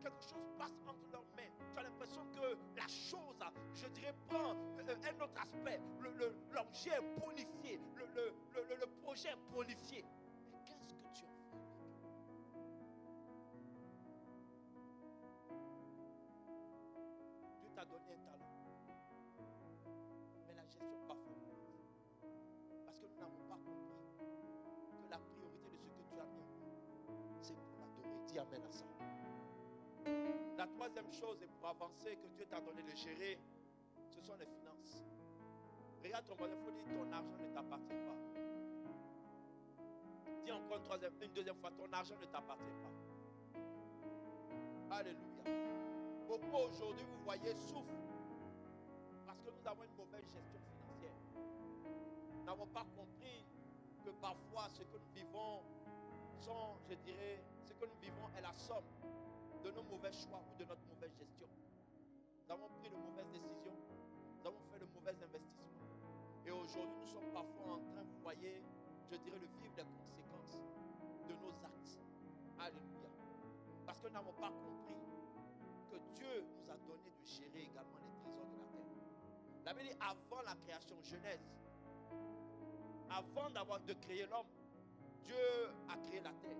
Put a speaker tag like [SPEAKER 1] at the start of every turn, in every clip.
[SPEAKER 1] quelque chose passe entre leurs mains. Tu as l'impression que la chose, je dirais, prend un autre aspect. L'objet est bonifié, le projet est bonifié. Mais qu'est-ce que tu as fait? Dieu t'a donné un talent. Mais la gestion parfois est mauvaise. Parce que nous n'avons pas compris que la priorité de ce que tu as mis en nous, c'est pour l'adorer. Dis amen à ça. La troisième chose, et pour avancer, que Dieu t'a donné de gérer, ce sont les finances. Regarde ton voisin, il faut dire ton argent ne t'appartient pas. Dis encore une deuxième fois, ton argent ne t'appartient pas. Alléluia. Beaucoup aujourd'hui, vous voyez, souffrent parce que nous avons une mauvaise gestion financière. Nous n'avons pas compris que parfois ce que nous vivons sont, je dirais, ce que nous vivons est la somme de nos mauvais choix ou de notre mauvaise gestion. Nous avons pris de mauvaises décisions, nous avons fait de mauvais investissements. Et aujourd'hui, nous sommes parfois en train, vous voyez, je dirais, de vivre les conséquences de nos actes. Alléluia. Parce que nous n'avons pas compris que Dieu nous a donné de gérer également les trésors de la terre. La Bible dit, avant la création, Genèse, avant de créer l'homme, Dieu a créé la terre.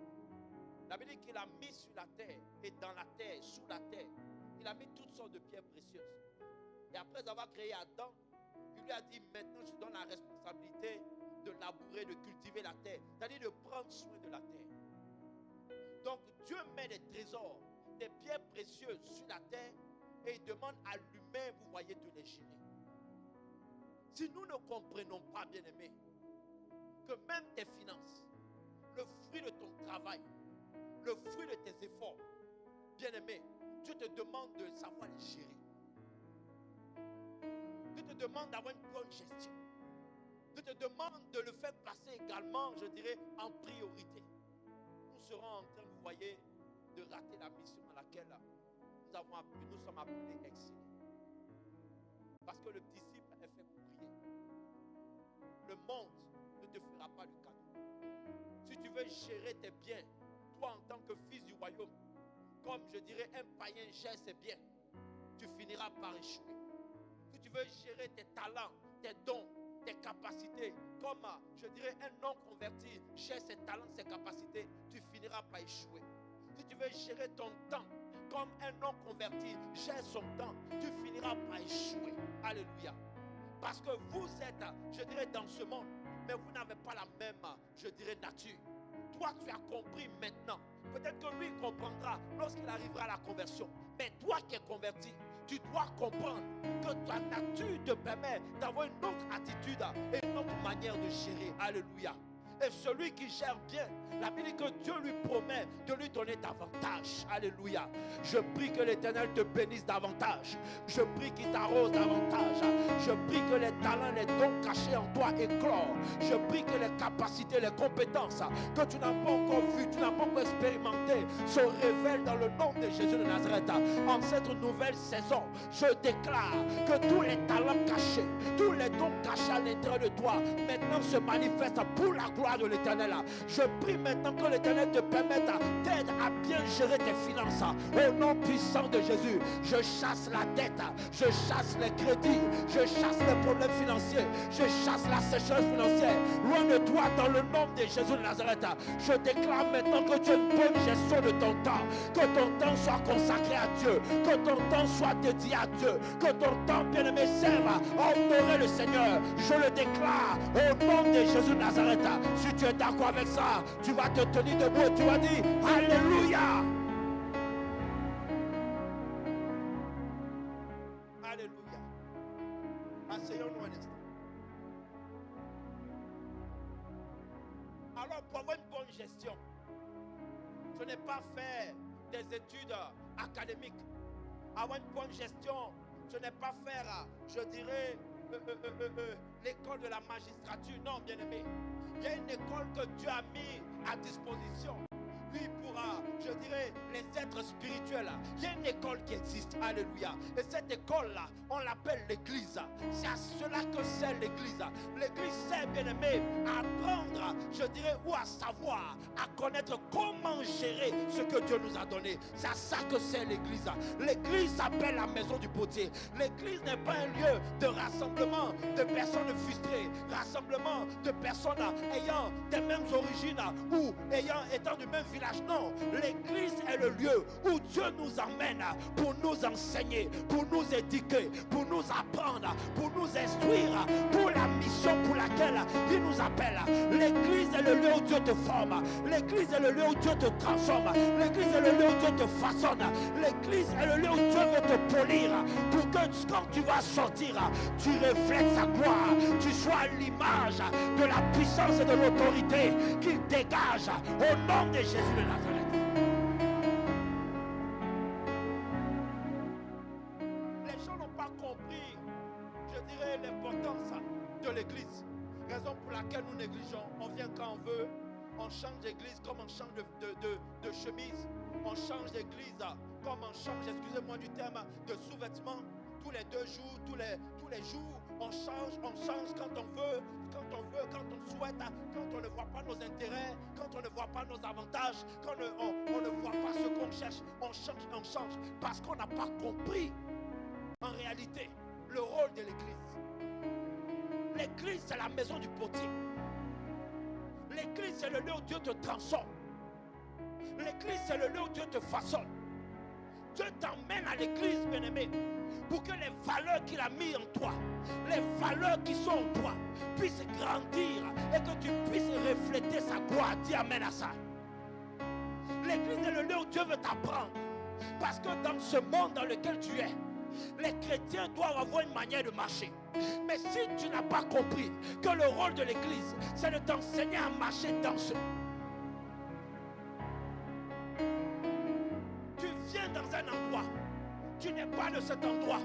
[SPEAKER 1] La Bible dit qu'il a mis sur la terre et dans la terre, sous la terre, il a mis toutes sortes de pierres précieuses. Et après avoir créé Adam, il lui a dit, maintenant je te donne la responsabilité de labourer, de cultiver la terre, c'est-à-dire de prendre soin de la terre. Donc Dieu met des trésors, des pierres précieuses sur la terre et il demande à l'humain, vous voyez, de les gérer. Si nous ne comprenons pas, bien-aimés, que même tes finances, le fruit de ton travail, le fruit de tes efforts, bien-aimé, Dieu te demande de savoir les gérer. Dieu te demande d'avoir une bonne gestion. Dieu te demande de le faire passer également, je dirais, en priorité. Nous serons en train, vous voyez, de rater la mission à laquelle nous sommes appelés à exceller. Parce que le disciple est fait pour prier. Le monde ne te fera pas le cadeau. Si tu veux gérer tes biens, toi en tant que fils du royaume, comme je dirais un païen gère ses biens, tu finiras par échouer. Si tu veux gérer tes talents, tes dons, tes capacités, comme je dirais un non converti gère ses talents, ses capacités, tu finiras par échouer. Si tu veux gérer ton temps, comme un non converti gère son temps, tu finiras par échouer. Alléluia. Parce que vous êtes, je dirais, dans ce monde, mais vous n'avez pas la même, je dirais, nature. Toi, tu as compris maintenant. Peut-être que lui comprendra lorsqu'il arrivera à la conversion. Mais toi qui es converti, tu dois comprendre que ta nature te permet d'avoir une autre attitude et une autre manière de gérer. Alléluia. Et celui qui gère bien, la Bible dit que Dieu lui promet de lui donner davantage. Alléluia. Je prie que l'Éternel te bénisse davantage. Je prie qu'il t'arrose davantage. Je prie que les talents, les dons cachés en toi éclorent. Je prie que les capacités, les compétences que tu n'as pas encore vues, tu n'as pas encore expérimentées, se révèlent dans le nom de Jésus de Nazareth. En cette nouvelle saison, je déclare que tous les talents cachés, tous les dons cachés à l'intérieur de toi, maintenant se manifestent pour la gloire de l'Éternel. Je prie maintenant que l'Éternel te permette d'aide à bien gérer tes finances. Au nom puissant de Jésus, je chasse la dette, je chasse les crédits, je chasse les problèmes financiers, je chasse la sécheresse financière. Loin de toi dans le nom de Jésus de Nazareth. Je déclare maintenant que tu as une bonne gestion de ton temps, que ton temps soit consacré à Dieu, que ton temps soit dédié à Dieu, que ton temps, bien-aimé, serve à honorer le Seigneur. Je le déclare au nom de Jésus de Nazareth. Si tu es d'accord avec ça, tu vas te tenir debout et tu vas dire Alléluia. Alléluia. Asseyons-nous un instant. Alors, pour avoir une bonne gestion, ce n'est pas faire des études académiques. Avoir une bonne gestion, ce n'est pas faire, je dirais, l'école de la magistrature. Non, bien-aimé. Il y a une école que Dieu a mis à disposition. Lui, pour, je dirais, les êtres spirituels. Il y a une école qui existe. Alléluia. Et cette école-là, on l'appelle l'église. C'est à cela que sert l'église. L'église sert, bien aimé, à apprendre, je dirais, ou à savoir, à connaître comment gérer ce que Dieu nous a donné. C'est à ça que sert l'église. L'église s'appelle la maison du potier. L'église n'est pas un lieu de rassemblement de personnes frustrées, rassemblement de personnes ayant des mêmes origines ou étant du même village. Non, l'église est le lieu où Dieu nous emmène pour nous enseigner, pour nous éduquer, pour nous apprendre, pour nous instruire, pour la mission pour laquelle il nous appelle. L'église est le lieu où Dieu te forme. L'église est le lieu où Dieu te transforme. L'église est le lieu où Dieu te façonne. L'église est le lieu où Dieu veut te polir pour que quand tu vas sortir, tu reflètes sa gloire. Tu sois à l'image de la puissance et de l'autorité qu'il dégage au nom de Jésus de Nazareth. Les gens n'ont pas compris, je dirais, l'importance de l'église. Raison pour laquelle nous négligeons. On vient quand on veut, on change d'église comme on change de chemise. On change d'église comme on change, excusez-moi du terme, de sous-vêtements. Tous les 2 jours, tous les jours, on change quand on veut, quand on souhaite, quand on ne voit pas nos intérêts, quand on ne voit pas nos avantages, quand on ne voit pas ce qu'on cherche, on change, parce qu'on n'a pas compris en réalité le rôle de l'église. L'église, c'est la maison du potier. L'église, c'est le lieu où Dieu te transforme. L'église, c'est le lieu où Dieu te façonne. Dieu t'emmène à l'église, bien-aimé, pour que les valeurs qu'il a mises en toi, les valeurs qui sont en toi, puissent grandir et que tu puisses refléter sa gloire. Dis amen à ça. L'église est le lieu où Dieu veut t'apprendre. Parce que dans ce monde dans lequel tu es, les chrétiens doivent avoir une manière de marcher. Mais si tu n'as pas compris que le rôle de l'église, c'est de t'enseigner à marcher dans ce... Tu viens dans un endroit, tu n'es pas de cet endroit.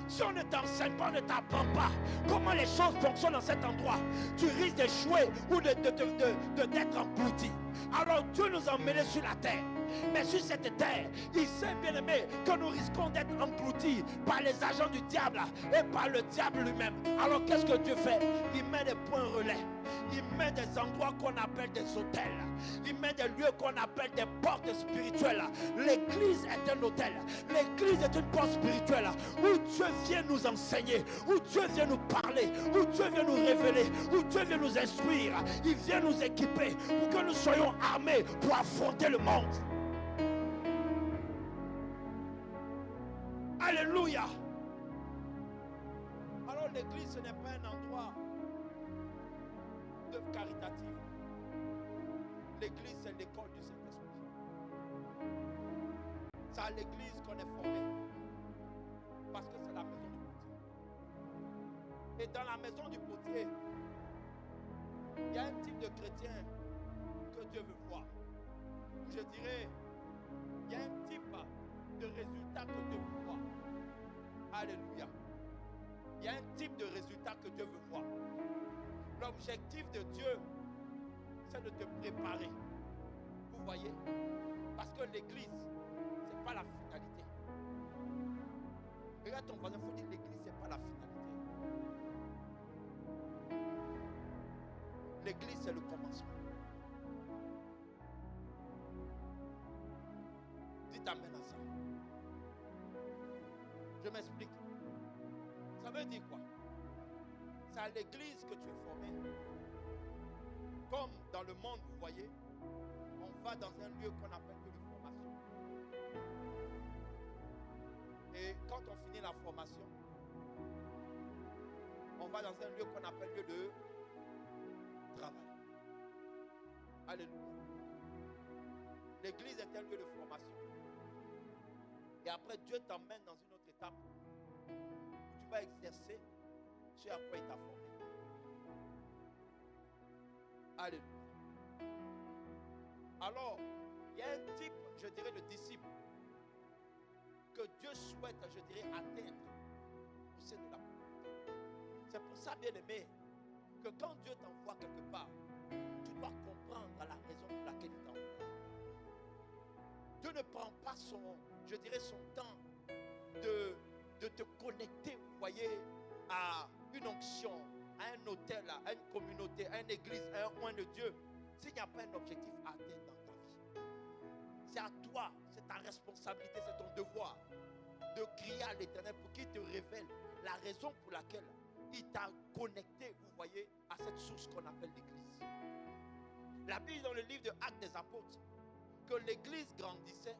[SPEAKER 1] Si on ne t'enseigne pas, on ne t'apprend pas comment les choses fonctionnent dans cet endroit, tu risques d'échouer ou d'être englouti. Alors Dieu nous a emmenés sur la terre. Mais sur cette terre, il sait bien aimé que nous risquons d'être engloutis par les agents du diable et par le diable lui-même. Alors qu'est-ce que Dieu fait? Il met des points relais. Il met des endroits qu'on appelle des hôtels. Il met des lieux qu'on appelle des portes spirituelles. L'église est un hôtel. L'église est une porte spirituelle où Dieu vient nous enseigner, où Dieu vient nous parler, où Dieu vient nous révéler, où Dieu vient nous instruire. Il vient nous équiper pour que nous soyons armés pour affronter le monde. Alléluia. Alors l'église, ce n'est pas un endroit de caritatif. L'église, c'est l'école du Saint-Esprit. C'est à l'église qu'on est formé. Parce que c'est la maison du potier. Et dans la maison du potier, il y a un type de chrétien que Dieu veut voir. Je dirais, il y a un type de résultat que Dieu veut voir. Alléluia. Il y a un type de résultat que Dieu veut voir. L'objectif de Dieu, c'est de te préparer. Vous voyez? Parce que l'église, ce n'est pas la finalité. Regarde ton voisin, il faut dire l'église, ce n'est pas la finalité. L'église, c'est le commencement. Dites amen à ça. Je m'explique. Ça veut dire quoi? C'est à l'église que tu es formé. Comme dans le monde, vous voyez, on va dans un lieu qu'on appelle de formation. Et quand on finit la formation, on va dans un lieu qu'on appelle lieu de travail. Alléluia. L'église est un lieu de formation. Et après, Dieu t'emmène dans une autre étape où tu vas exercer ce à quoi il t'a formé. Alléluia. Alors, il y a un type, je dirais, de disciple que Dieu souhaite, je dirais, atteindre au sein de la communauté. C'est pour ça, bien aimé, que quand Dieu t'envoie quelque part, tu dois comprendre la raison pour laquelle il t'envoie. Dieu ne prend pas son temps de te connecter, vous voyez, à une onction, à un hôtel, à une communauté, à une église, à un coin de Dieu, s'il n'y a pas un objectif à atteindre dans ta vie, c'est à toi, c'est ta responsabilité, c'est ton devoir de crier à l'Éternel pour qu'il te révèle la raison pour laquelle il t'a connecté, vous voyez, à cette source qu'on appelle l'église. La Bible dans le livre de Actes des Apôtres, que l'église grandissait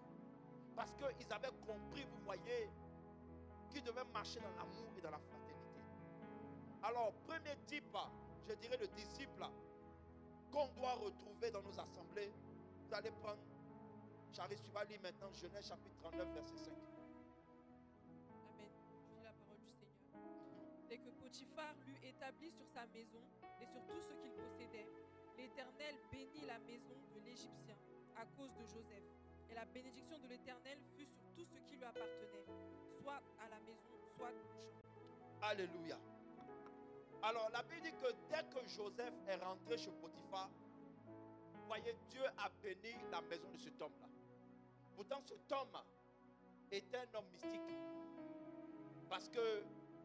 [SPEAKER 1] parce qu'ils avaient compris, vous voyez, qu'ils devaient marcher dans l'amour et dans la fraternité. Alors, premier type, je dirais le disciple qu'on doit retrouver dans nos assemblées, vous allez prendre, Charles, tu vas lire maintenant Genèse chapitre 39, verset 5.
[SPEAKER 2] Amen. Je lis la parole du Seigneur. Dès que Potiphar l'eut établi sur sa maison et sur tout ce qu'il possédait, l'Éternel bénit la maison de l'Égyptien à cause de Joseph. Et la bénédiction de l'Éternel fut sur tout ce qui lui appartenait, soit à la maison, soit au champ.
[SPEAKER 1] Alléluia. Alors la Bible dit que dès que Joseph est rentré chez Potiphar, vous voyez, Dieu a béni la maison de cet homme-là. Pourtant cet homme était un homme mystique. Parce que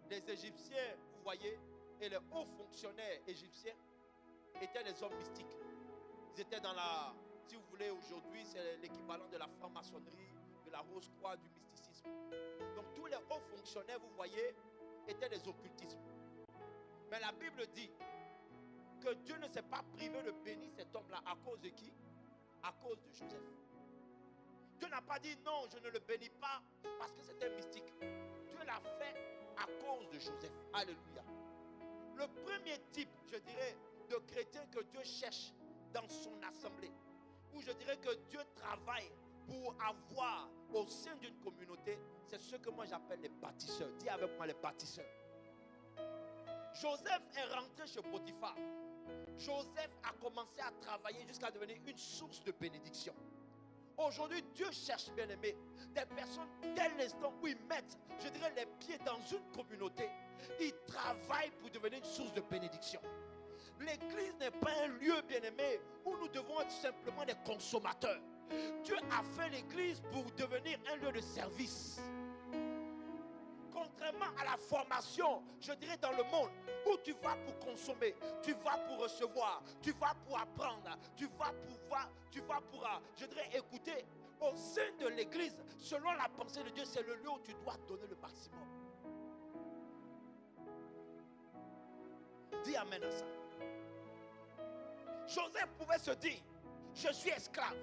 [SPEAKER 1] les Égyptiens, vous voyez, et les hauts fonctionnaires égyptiens étaient des hommes mystiques. Ils étaient dans la, si vous voulez, aujourd'hui, c'est l'équivalent de la franc-maçonnerie, de la Rose-Croix, du mysticisme. Donc tous les hauts fonctionnaires, vous voyez, étaient des occultismes. Mais la Bible dit que Dieu ne s'est pas privé de bénir cet homme-là à cause de qui? À cause de Joseph. Dieu n'a pas dit non, je ne le bénis pas parce que c'était mystique. Dieu l'a fait à cause de Joseph. Alléluia. Le premier type, je dirais, de chrétien que Dieu cherche dans son assemblée, où je dirais que Dieu travaille pour avoir au sein d'une communauté, c'est ce que moi j'appelle les bâtisseurs. Dis avec moi les bâtisseurs. Joseph est rentré chez Potiphar. Joseph a commencé à travailler jusqu'à devenir une source de bénédiction. Aujourd'hui, Dieu cherche, bien aimé, des personnes dès l'instant où ils mettent, je dirais, les pieds dans une communauté, ils travaillent pour devenir une source de bénédiction. L'église n'est pas un lieu, bien aimé, où nous devons être simplement des consommateurs. Dieu a fait l'église pour devenir un lieu de service. Contrairement à la formation, je dirais dans le monde, où tu vas pour consommer, tu vas pour recevoir, tu vas pour apprendre, tu vas pour, je dirais, écouter. Au sein de l'église, selon la pensée de Dieu, c'est le lieu où tu dois donner le maximum. Dis amen à ça. Joseph pouvait se dire, je suis esclave.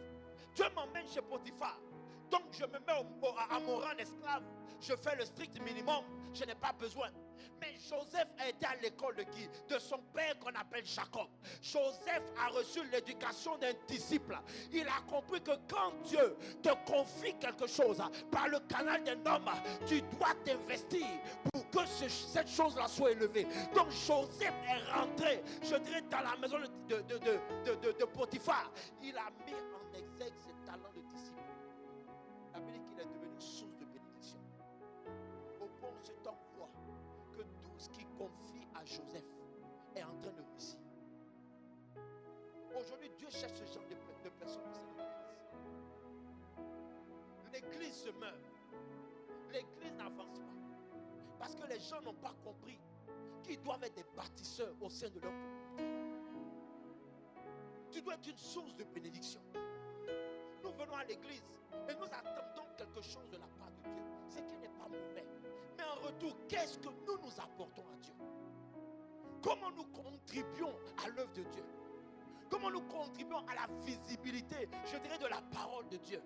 [SPEAKER 1] Dieu m'emmène chez Potiphar. Donc je me mets à mon rang d'esclave. Je fais le strict minimum. Je n'ai pas besoin. Mais Joseph a été à l'école de qui? De son père qu'on appelle Jacob. Joseph a reçu l'éducation d'un disciple. Il a compris que quand Dieu te confie quelque chose par le canal d'un homme, tu dois t'investir pour que cette chose-là soit élevée. Donc Joseph est rentré, je dirais, dans la maison de Potiphar. Il a mis en exergue ses talents de disciple. La Bible dit qu'il est devenu une source de bénédiction. Au point où cet homme voit que tout ce qu'il confie à Joseph est en train de réussir. Aujourd'hui, Dieu cherche ce genre de personnes au sein de l'église. L'église se meurt. L'église n'avance pas. Parce que les gens n'ont pas compris qu'ils doivent être des bâtisseurs au sein de leur communauté. Tu dois être une source de bénédiction. Nous venons à l'église et nous attendons quelque chose de la part de Dieu. Ce qui n'est pas mauvais. Mais en retour, qu'est-ce que nous apportons à Dieu? Comment nous contribuons à l'œuvre de Dieu? Comment nous contribuons à la visibilité, je dirais, de la parole de Dieu?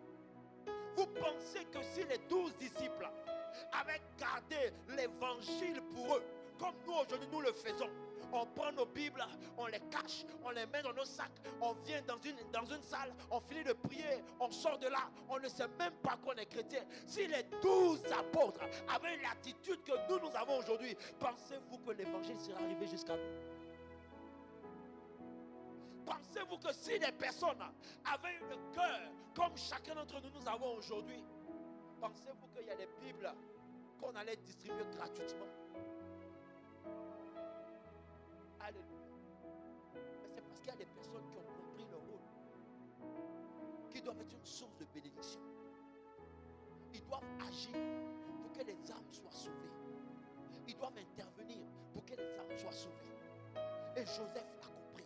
[SPEAKER 1] Vous pensez que si les 12 disciples avaient gardé l'évangile pour eux, comme nous aujourd'hui nous le faisons, on prend nos Bibles, on les cache, on les met dans nos sacs, on vient dans une salle, on finit de prier, on sort de là, on ne sait même pas qu'on est chrétien. Si les 12 apôtres avaient l'attitude que nous avons aujourd'hui, pensez-vous que l'évangile sera arrivé jusqu'à nous? Pensez-vous que si des personnes avaient eu le cœur comme chacun d'entre nous avons aujourd'hui, pensez-vous qu'il y a des Bibles qu'on allait distribuer gratuitement? Alléluia. Mais c'est parce qu'il y a des personnes qui ont compris leur rôle, qui doivent être une source de bénédiction. Ils doivent agir pour que que les âmes soient sauvées. Ils doivent intervenir pour que les âmes soient sauvées. Et Joseph l'a compris.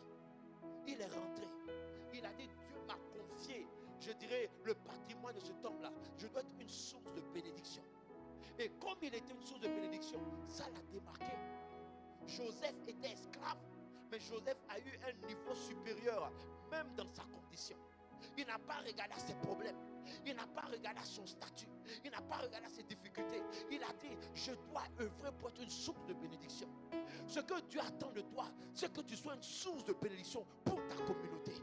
[SPEAKER 1] Il est rentré. Il a dit, Dieu m'a confié, je dirais, le patrimoine de cet homme-là. Je dois être une source de bénédiction. Et comme il était une source de bénédiction, ça l'a démarqué. Joseph était esclave, mais Joseph a eu un niveau supérieur, même dans sa condition. Il n'a pas regardé à ses problèmes. Il n'a pas regardé à son statut. Il n'a pas regardé à ses difficultés. Il a dit, je dois œuvrer pour être une source de bénédiction. Ce que Dieu attend de toi, c'est que tu sois une source de bénédiction pour ta communauté.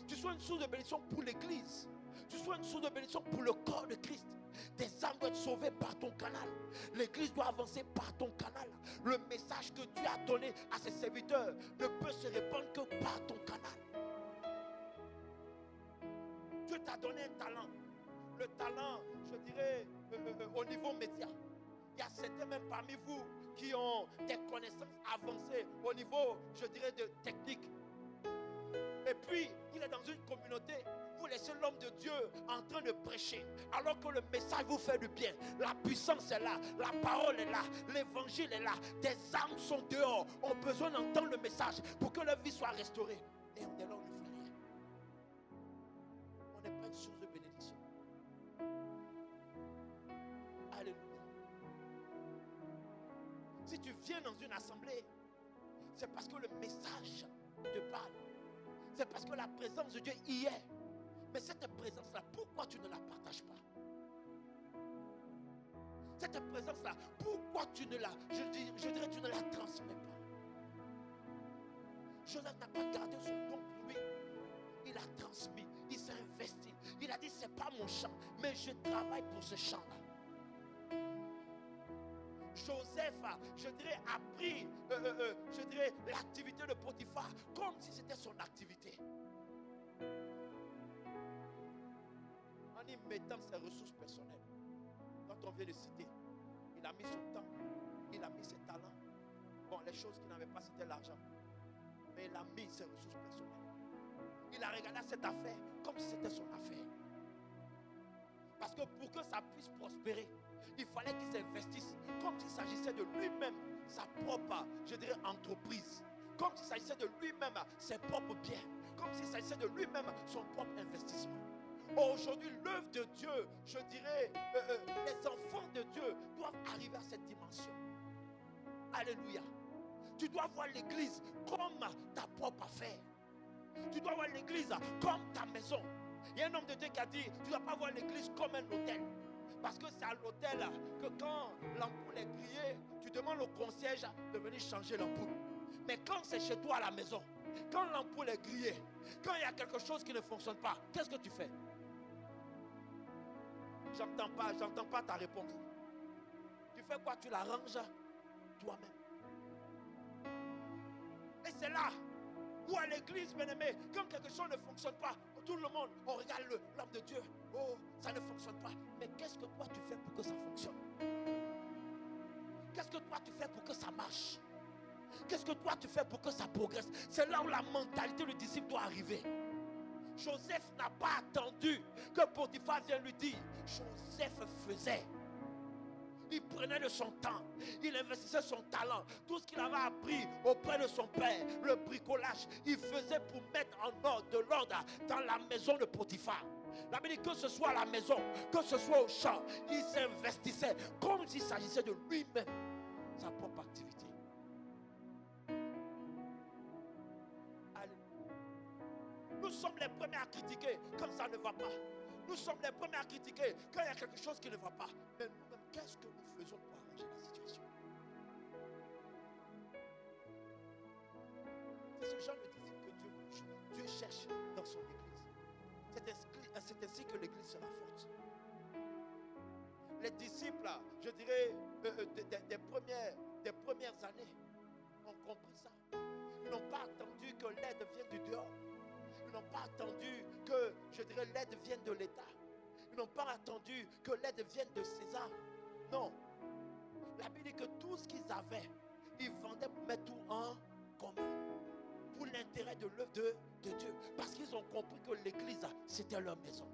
[SPEAKER 1] Tu sois une source de bénédiction pour l'église. Tu sois une source de bénédiction pour le corps de Christ. Tes âmes doivent être sauvées par ton canal. L'église doit avancer par ton canal. Le message que Dieu a donné à ses serviteurs ne peut se répandre que par ton canal. Dieu t'a donné un talent. Le talent, je dirais, au niveau média. Il y a certains même parmi vous qui ont des connaissances avancées au niveau, je dirais, de technique. Et puis, il est dans une communauté. Vous laissez l'homme de Dieu en train de prêcher, alors que le message vous fait du bien. La puissance est là, la parole est là, l'évangile est là. Des âmes sont dehors, ont besoin d'entendre le message pour que leur vie soit restaurée. Et on est là, on ne fait rien. On n'est pas une source de bénédiction. Alléluia. Si tu viens dans une assemblée, c'est parce que le message te parle. C'est parce que la présence de Dieu y est. Mais cette présence-là, pourquoi tu ne la partages pas? Cette présence-là, pourquoi tu ne la, je dirais, tu ne la transmets pas? Joseph n'a pas gardé son don pour lui. Il a transmis, il s'est investi. Il a dit, c'est pas mon champ, mais je travaille pour ce champ-là. Joseph a, je dirais, a pris, je dirais, l'activité de Potiphar comme si c'était son activité. En y mettant ses ressources personnelles, dont on vient de citer, il a mis son temps, il a mis ses talents. Bon, les choses qu'il n'avait pas, c'était l'argent. Mais il a mis ses ressources personnelles. Il a regardé cette affaire comme si c'était son affaire. Parce que pour que ça puisse prospérer, il fallait qu'il s'investisse comme s'il s'agissait de lui-même, sa propre, je dirais, entreprise. Comme s'il s'agissait de lui-même, ses propres biens. Comme s'il s'agissait de lui-même, son propre investissement. Aujourd'hui, l'œuvre de Dieu, je dirais, les enfants de Dieu doivent arriver à cette dimension. Alléluia. Tu dois voir l'église comme ta propre affaire. Tu dois voir l'église comme ta maison. Il y a un homme de Dieu qui a dit, tu ne dois pas voir l'église comme un hôtel. Parce que c'est à l'hôtel que quand l'ampoule est grillée, tu demandes au concierge de venir changer l'ampoule. Mais quand c'est chez toi à la maison, quand l'ampoule est grillée, quand il y a quelque chose qui ne fonctionne pas, qu'est-ce que tu fais? J'entends pas ta réponse. Tu fais quoi? Tu l'arranges toi-même. Et c'est là où à l'église, bien-aimé, quand quelque chose ne fonctionne pas, tout le monde, on regarde l'homme de Dieu. Oh, ça ne fonctionne pas. Mais qu'est-ce que toi tu fais pour que ça fonctionne? Qu'est-ce que toi tu fais pour que ça marche? Qu'est-ce que toi tu fais pour que ça progresse? C'est là où la mentalité du disciple doit arriver. Joseph n'a pas attendu que Potiphar vienne lui dire. Joseph faisait. Il prenait de son temps, il investissait son talent, tout ce qu'il avait appris auprès de son père, le bricolage, il faisait pour mettre en ordre, de l'ordre dans la maison de Potiphar. La Bible dit que ce soit à la maison, que ce soit au champ, il s'investissait comme s'il s'agissait de lui-même, sa propre activité. Nous sommes les premiers à critiquer quand ça ne va pas. Nous sommes les premiers à critiquer quand il y a quelque chose qui ne va pas. Mais nous-mêmes, qu'est-ce que nous faisons pour arranger la situation? C'est ce genre de disciple que Dieu cherche dans son église. C'est ainsi que l'église sera forte. Les disciples, je dirais, des premières années, ont compris ça. Ils n'ont pas attendu que l'aide vienne du dehors. Ils n'ont pas attendu que, je dirais, l'aide vienne de l'État. Ils n'ont pas attendu que l'aide vienne de César. Non. La Bible dit que tout ce qu'ils avaient, ils vendaient pour mettre tout en commun. Pour l'intérêt de l'œuvre de Dieu. Parce qu'ils ont compris que l'église, c'était leur maison.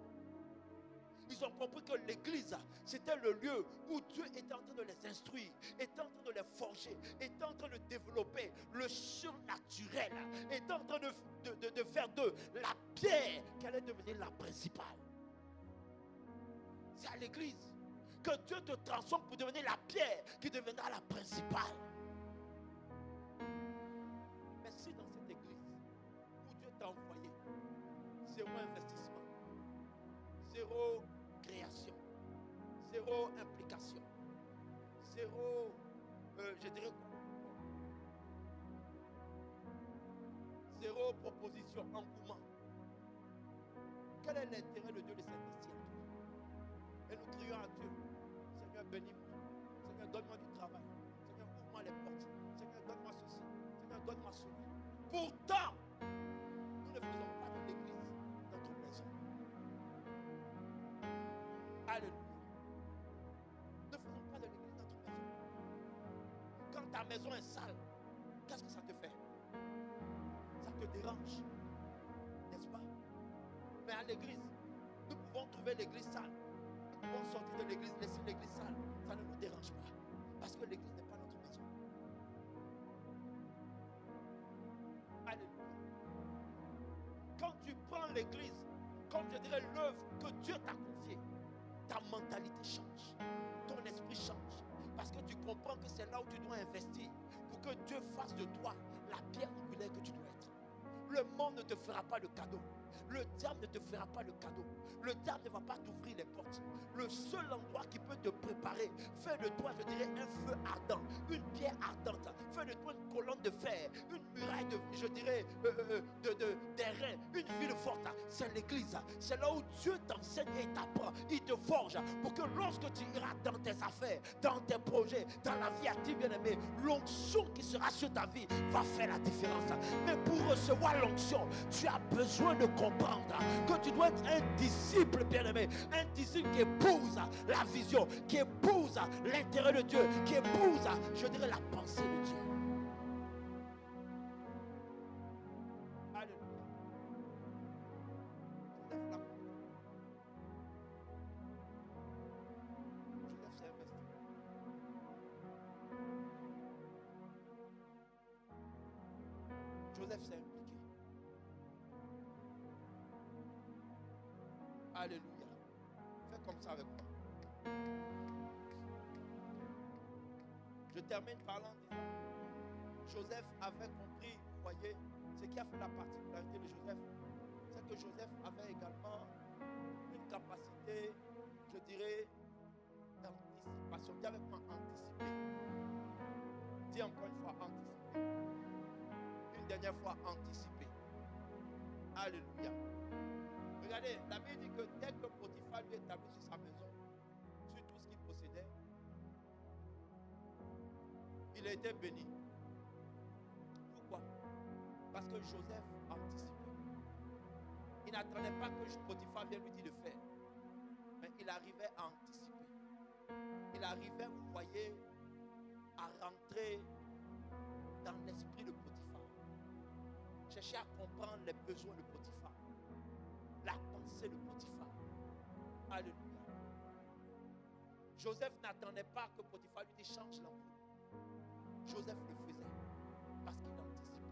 [SPEAKER 1] Ils ont compris que l'église, c'était le lieu où Dieu était en train de les instruire, était en train de les forger, était en train de développer le surnaturel, était en train de faire d'eux la pierre qui allait devenir la principale. C'est à l'église que Dieu te transforme pour devenir la pierre qui deviendra la principale. Mais si dans cette église où Dieu t'a envoyé, zéro investissement, zéro création, zéro implication, zéro, je dirais quoi, zéro proposition, engouement. Quel est l'intérêt de Dieu de s'investir en toi? Et nous crions à Dieu, Seigneur, bénis-moi. Seigneur, donne-moi du travail. Seigneur, ouvre-moi les portes. Seigneur, donne-moi ceci. Seigneur, donne-moi cela. Pourtant, nous ne faisons pas de l'église notre maison. Alléluia. Ne faisons pas de l'église notre maison. Quand ta maison est sale, qu'est-ce que ça te fait? Ça te dérange, n'est-ce pas? Mais à l'église, nous pouvons trouver l'église sale. Nous pouvons sortir de l'église, laisser l'église sale. Ça ne nous dérange pas. Parce que l'église n'est pas notre maison. Alléluia. Quand tu prends l'église, comme je dirais l'œuvre que Dieu t'a confiée, ta mentalité change. Ton esprit change. Parce que tu comprends que c'est là où tu dois investir pour que Dieu fasse de toi la pierre angulaire que tu dois être. Le monde ne te fera pas le cadeau. Le diable ne te fera pas le cadeau. Le diable ne va pas t'ouvrir les portes. Le seul endroit qui peut te préparer, fais de toi, je dirais, un feu ardent, une pierre ardente, fais de toi une colonne de fer, une muraille de, je dirais, d'airain, une ville forte. C'est l'église. C'est là où Dieu t'enseigne et t'apprend. Il te forge pour que lorsque tu iras dans tes affaires, dans tes projets, dans la vie active, bien-aimé, l'onction qui sera sur ta vie va faire la différence. Mais pour recevoir l'onction, tu as besoin de comprendre que tu dois être un disciple, bien-aimé, un disciple qui épouse la vision, qui épouse l'intérêt de Dieu, qui épouse, je dirais, la pensée de Dieu. Alléluia. Joseph s'est investi. Joseph s'est impliqué. Alléluia. Fais comme ça avec moi. Je termine parlant en disant, Joseph avait compris, vous voyez, ce qui a fait la particularité de Joseph, c'est que Joseph avait également une capacité, je dirais, d'anticipation. Dis avec moi, anticiper. Dis encore une fois, anticiper. Une dernière fois, anticiper. Alléluia. Regardez, la Bible dit que dès que Potiphar lui établit sur sa maison, sur tout ce qu'il possédait, il a été béni. Pourquoi? Parce que Joseph anticipait. Il n'attendait pas que Potiphar vienne lui dire de faire. Mais il arrivait à anticiper. Il arrivait, vous voyez, à rentrer dans l'esprit de Potiphar. Chercher à comprendre les besoins de Potiphar. La pensée de Potiphar. Alléluia. Joseph n'attendait pas que Potiphar lui dise change l'ampoule. Joseph le faisait parce qu'il anticipait.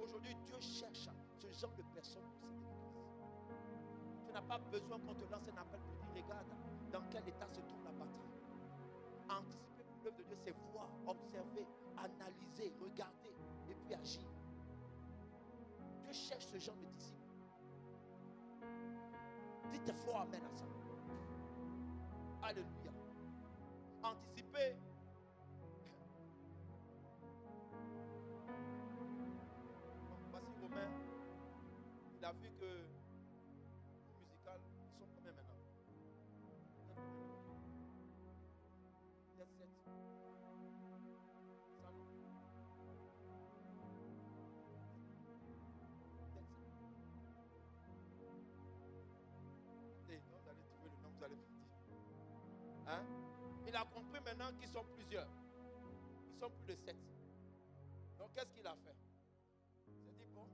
[SPEAKER 1] Aujourd'hui, Dieu cherche ce genre de personnes pour cette église. Tu n'as pas besoin qu'on te lance un appel pour dire regarde dans quel état se trouve la bataille. Anticiper pour l'œuvre de Dieu, c'est voir, observer, analyser, regarder et puis agir. Dieu cherche ce genre de disciples. Dites fort amen à ça. Alléluia. Anticiper. Voici Romain. Il a vu que les musicales, ils sont combien maintenant? Vous êtes 7. Ça non. Vous allez trouver le nom, vous allez me dire. Hein? Il a compris maintenant qu'ils sont plusieurs. Ils sont plus de 7. Donc qu'est-ce qu'il a fait? Il s'est dit, bon,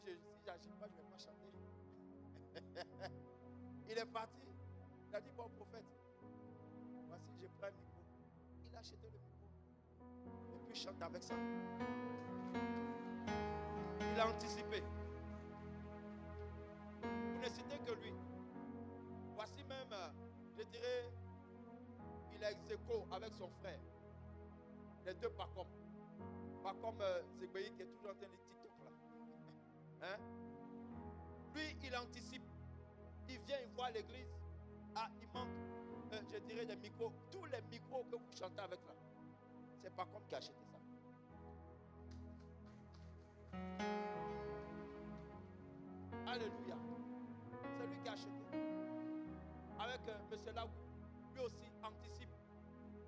[SPEAKER 1] si je n'agis pas, je ne vais pas chanter. Il est parti. Il a dit, bon prophète, voici, j'ai pris un micro. Il a acheté le micro. Et puis il chante avec ça. Il a anticipé. Vous ne citez que lui. Voici même, je dirais, il est ex-aequo avec son frère. Les deux pas comme. Pas comme Zégbéi qui est toujours en train de TikTok là. Hein? Lui, il anticipe. Il vient, il voit l'église. Ah, il manque, je dirais, des micros. Tous les micros que vous chantez avec là. C'est pas comme qui a acheté ça. Alléluia. C'est lui qui a acheté. Avec M. Laou, lui aussi anticipe.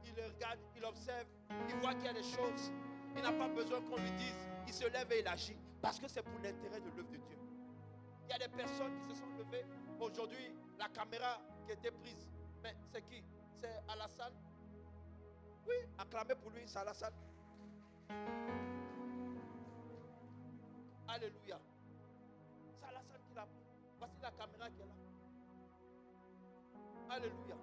[SPEAKER 1] Il regarde, il observe, il voit qu'il y a des choses. Il n'a pas besoin qu'on lui dise. Il se lève et il agit. Parce que c'est pour l'intérêt de l'œuvre de Dieu. Il y a des personnes qui se sont levées. Aujourd'hui, la caméra qui a été prise. Mais c'est qui? C'est Alassane. Oui, acclamez pour lui, c'est Alassane. Alléluia. C'est Alassane qui l'a pris. Voici la caméra qui est là. Alléluia.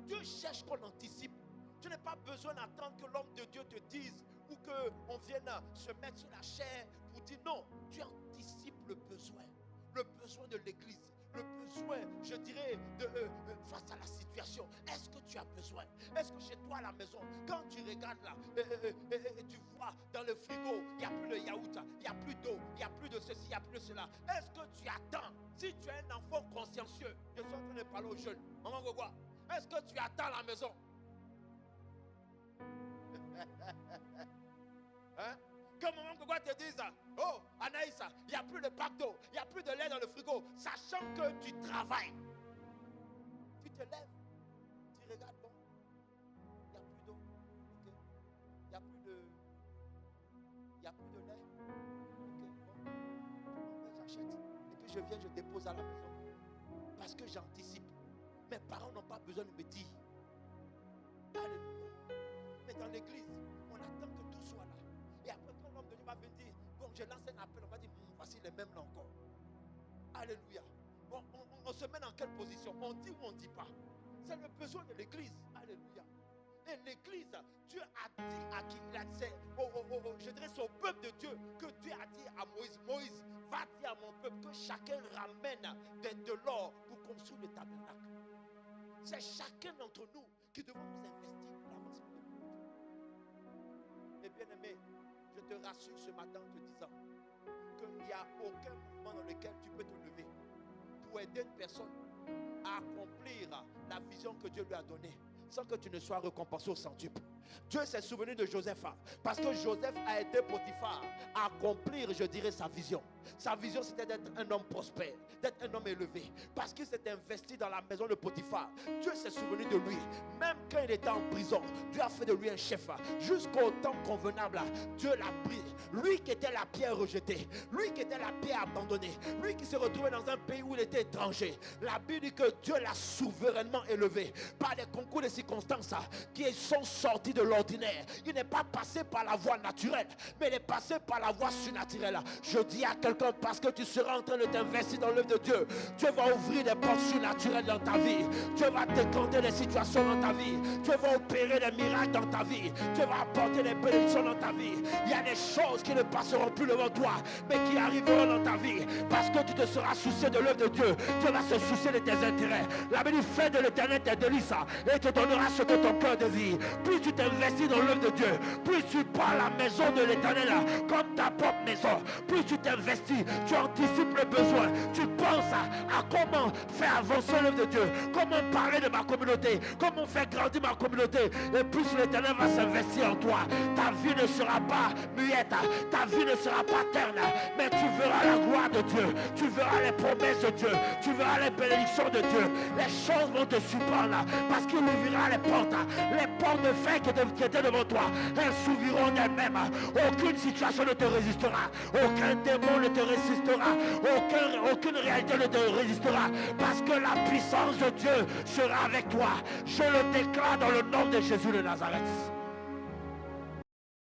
[SPEAKER 1] Dieu cherche qu'on anticipe. Tu n'as pas besoin d'attendre que l'homme de Dieu te dise ou qu'on vienne se mettre sur la chair pour dire non. Tu anticipes le besoin de l'église, le besoin, je dirais, face à la situation. Est-ce que tu as besoin? Est-ce que chez toi à la maison, quand tu regardes là, tu vois dans le frigo, il n'y a plus de yaourt, il n'y a plus d'eau, il n'y a plus de ceci, il n'y a plus de cela. Est-ce que tu attends? Si tu es un enfant consciencieux, je suis en train de parler aux jeunes. Maman Gogoua, est-ce que tu attends à la maison? Hein? Que maman Gogoua te dise, oh Anaïs, il n'y a plus de pack d'eau, il n'y a plus de lait dans le frigo, sachant que tu travailles. Tu te lèves, tu regardes, bon, il n'y a plus d'eau, ok, il n'y a plus de lait, ok, bon, j'achète, et puis je viens, je dépose à la maison, parce que j'anticipe. Mes parents n'ont pas besoin de me dire. Alléluia. Mais dans l'église, on attend que tout soit là. Et après, quand l'homme de Dieu va venir dire, bon, je lance un appel, on va dire, voici les mêmes là encore. Alléluia. Bon, on se met dans quelle position? On dit ou on ne dit pas? C'est le besoin de l'église. Alléluia. Et l'église, Dieu a dit à qui? Il a dit, je dirais c'est au peuple de Dieu que Dieu a dit à Moïse, Moïse, va dire à mon peuple que chacun ramène de l'or pour construire le tabernacle. C'est chacun d'entre nous qui devons nous investir pour l'avancement de Dieu. Mais bien aimé, je te rassure ce matin en te disant qu'il n'y a aucun mouvement dans lequel tu peux te lever pour aider une personne à accomplir la vision que Dieu lui a donnée sans que tu ne sois récompensé au centuple. Dieu s'est souvenu de Joseph parce que Joseph a aidé Potiphar à accomplir, je dirais, sa vision. Sa vision, c'était d'être un homme prospère, d'être un homme élevé. Parce qu'il s'est investi dans la maison de Potiphar. Dieu s'est souvenu de lui. Même quand il était en prison, Dieu a fait de lui un chef. Jusqu'au temps convenable, Dieu l'a pris. Lui qui était la pierre rejetée, lui qui était la pierre abandonnée, lui qui se retrouvait dans un pays où il était étranger. La Bible dit que Dieu l'a souverainement élevé par des concours de circonstances qui sont sortis de l'ordinaire. Il n'est pas passé par la voie naturelle, mais il est passé par la voie surnaturelle. Je dis à quelqu'un, parce que tu seras en train de t'investir dans l'œuvre de Dieu, Dieu va ouvrir des portes surnaturelles dans ta vie. Dieu va décanter des situations dans ta vie. Dieu va opérer des miracles dans ta vie. Dieu va apporter des bénédictions dans ta vie. Il y a des choses qui ne passeront plus devant toi, mais qui arriveront dans ta vie parce que tu te seras soucié de l'œuvre de Dieu. Dieu va se soucier de tes intérêts. La Bible dit, fais de l'Éternel tes délices et te donnera ce que ton cœur désire. Plus tu t'investis dans l'œuvre de Dieu, plus tu prends la maison de l'Éternel comme ta propre maison. Plus tu t'investis, tu anticipes le besoin, tu penses à comment faire avancer l'œuvre de Dieu, comment parler de ma communauté, comment faire grandir ma communauté. Et plus l'Éternel va s'investir en toi, ta vie ne sera pas muette, ta vie ne sera pas terne, mais tu verras la gloire de Dieu, tu verras les promesses de Dieu, tu verras les bénédictions de Dieu. Les choses vont te surprendre parce qu'il ouvrira les portes de fer qui étaient devant toi, elles s'ouvriront d'elles-mêmes. Aucune situation ne te résistera, aucun démon ne te résistera, aucune réalité ne te résistera, parce que la puissance de Dieu sera avec toi. Je le déclare dans le nom de Jésus de Nazareth.